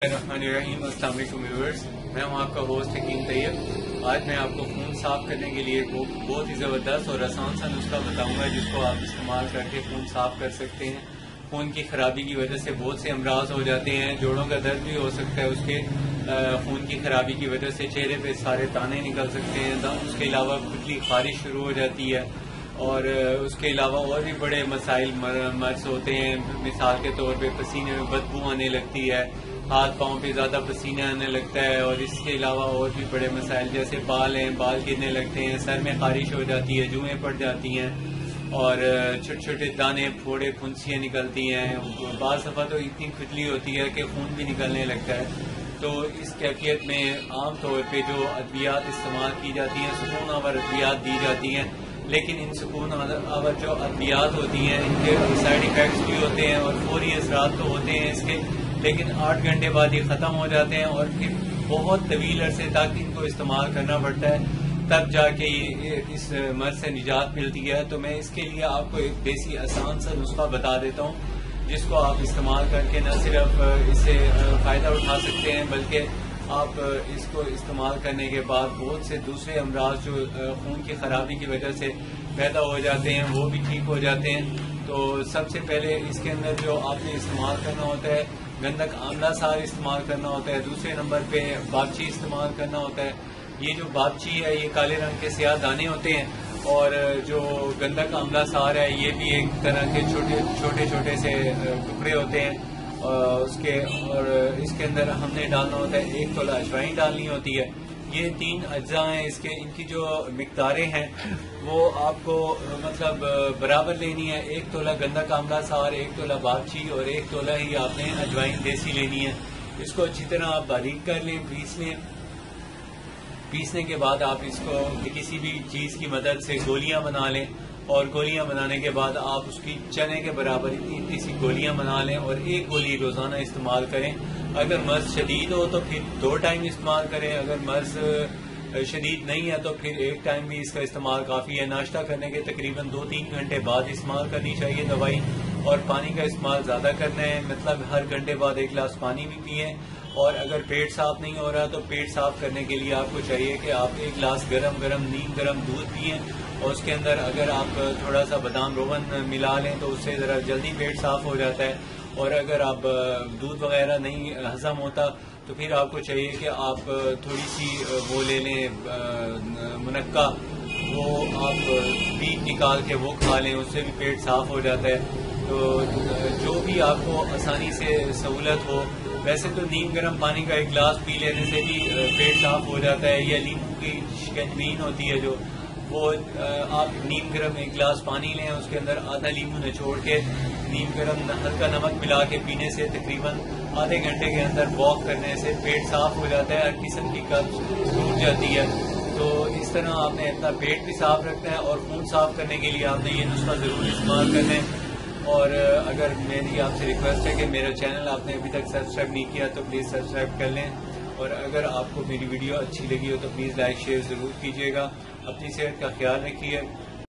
الرحمن السلام علیکم ویورز، میں ہوں آپ کا ہوسٹ حکیم طیب۔ آج میں آپ کو خون صاف کرنے کے لیے بہت ہی زبردست اور آسان سا نسخہ بتاؤں گا جس کو آپ استعمال کر کے خون صاف کر سکتے ہیں۔ خون کی خرابی کی وجہ سے بہت سے امراض ہو جاتے ہیں، جوڑوں کا درد بھی ہو سکتا ہے، اس کے خون کی خرابی کی وجہ سے چہرے پہ سارے دانے نکل سکتے ہیں، اس کے علاوہ کھجلی خارش شروع ہو جاتی ہے، اور اس کے علاوہ اور بھی بڑے مسائل مرض ہوتے ہیں۔ مثال کے طور پہ پسینے میں بدبو آنے لگتی ہے، ہاتھ پاؤں پہ زیادہ پسینہ آنے لگتا ہے، اور اس کے علاوہ اور بھی بڑے مسائل جیسے بال ہیں، بال گرنے لگتے ہیں، سر میں خارش ہو جاتی ہے، جوئیں پڑ جاتی ہیں، اور چھوٹے چھوٹے دانے پھوڑے پھنسیاں نکلتی ہیں۔ بعض دفعہ تو اتنی کھجلی ہوتی ہے کہ خون بھی نکلنے لگتا ہے۔ تو اس کیفیت میں عام طور پہ جو ادویات استعمال کی جاتی ہیں، سکون آور ادویات دی جاتی ہیں، لیکن ان سکون آور جو ادویات ہوتی ہیں ان کے سائیڈ ایفیکٹس بھی ہوتے ہیں اور فوری اثرات تو ہوتے ہیں اس کے، لیکن 8 گھنٹے بعد یہ ختم ہو جاتے ہیں، اور پھر بہت طویل عرصے تک ان کو استعمال کرنا پڑتا ہے، تب جا کے اس مرض سے نجات ملتی ہے۔ تو میں اس کے لیے آپ کو ایک دیسی آسان سا نسخہ بتا دیتا ہوں جس کو آپ استعمال کر کے نہ صرف اس سے فائدہ اٹھا سکتے ہیں، بلکہ آپ اس کو استعمال کرنے کے بعد بہت سے دوسرے امراض جو خون کی خرابی کی وجہ سے پیدا ہو جاتے ہیں وہ بھی ٹھیک ہو جاتے ہیں۔ تو سب سے پہلے اس کے اندر جو آپ نے استعمال کرنا ہوتا ہے، گندک آملہ سار استعمال کرنا ہوتا ہے، دوسرے نمبر پہ باگچی استعمال کرنا ہوتا ہے۔ یہ جو باگچی ہے یہ کالے رنگ کے سیاہ دانے ہوتے ہیں، اور جو گندک آملہ سار ہے یہ بھی ایک طرح کے چھوٹے چھوٹے سے ٹکڑے ہوتے ہیں اس کے، اور اس کے اندر ہم نے ڈالنا ہوتا ہے 1 تولہ اجوائن ڈالنی ہوتی ہے۔ یہ 3 اجزاء ہیں اس کے، ان کی جو مقداریں ہیں وہ آپ کو مطلب برابر لینی ہے۔ 1 تولہ گندک آملہ سار، 1 تولہ باگچی، اور 1 تولہ ہی آپ نے اجوائن دیسی لینی ہے۔ اس کو اچھی طرح آپ باریک کر لیں، پیس لیں۔ پیسنے کے بعد آپ اس کو کسی بھی چیز کی مدد سے گولیاں بنا لیں، اور گولیاں بنانے کے بعد آپ اس کی چنے کے برابر اتنی سی گولیاں بنا لیں، اور 1 گولی روزانہ استعمال کریں۔ اگر مرض شدید ہو تو پھر 2 ٹائم استعمال کریں، اگر مرض شدید نہیں ہے تو پھر 1 ٹائم بھی اس کا استعمال کافی ہے۔ ناشتہ کرنے کے تقریباً 2-3 گھنٹے بعد استعمال کرنی چاہیے دوائی، اور پانی کا استعمال زیادہ کرنا ہے، مطلب ہر گھنٹے بعد 1 گلاس پانی بھی پئیں۔ اور اگر پیٹ صاف نہیں ہو رہا تو پیٹ صاف کرنے کے لیے آپ کو چاہیے کہ آپ 1 گلاس نیم گرم دودھ پئیں، اور اس کے اندر اگر آپ تھوڑا سا بادام روغن ملا لیں تو اس سے ذرا جلدی پیٹ صاف ہو جاتا ہے۔ اور اگر آپ دودھ وغیرہ نہیں ہضم ہوتا تو پھر آپ کو چاہیے کہ آپ تھوڑی سی وہ لے لیں منقہ، وہ آپ بیج نکال کے وہ کھا لیں، اس سے بھی پیٹ صاف ہو جاتا ہے۔ تو جو بھی آپ کو آسانی سے سہولت ہو، ویسے تو نیم گرم پانی کا 1 گلاس پی لینے سے بھی پیٹ صاف ہو جاتا ہے، یا لیمو کی شکنجبین ہوتی ہے جو، وہ آپ نیم گرم 1 گلاس پانی لیں، اس کے اندر آدھا لیمو نچوڑ کے نیم گرم ہلکا نمک ملا کے پینے سے تقریباً آدھے گھنٹے کے اندر واک کرنے سے پیٹ صاف ہو جاتا ہے، ہر قسم کی قبض ٹوٹ جاتی ہے۔ تو اس طرح آپ نے اپنا پیٹ بھی صاف رکھنا ہے، اور خون صاف کرنے کے لیے آپ نے یہ نسخہ ضرور استعمال کرنا ہے۔ اور اگر میری آپ سے ریکویسٹ ہے کہ میرا چینل آپ نے ابھی تک سبسکرائب نہیں کیا تو پلیز سبسکرائب کر لیں، اور اگر آپ کو میری ویڈیو اچھی لگی ہو تو پلیز لائک شیئر ضرور کیجیے گا۔ اپنی صحت کا خیال رکھیے۔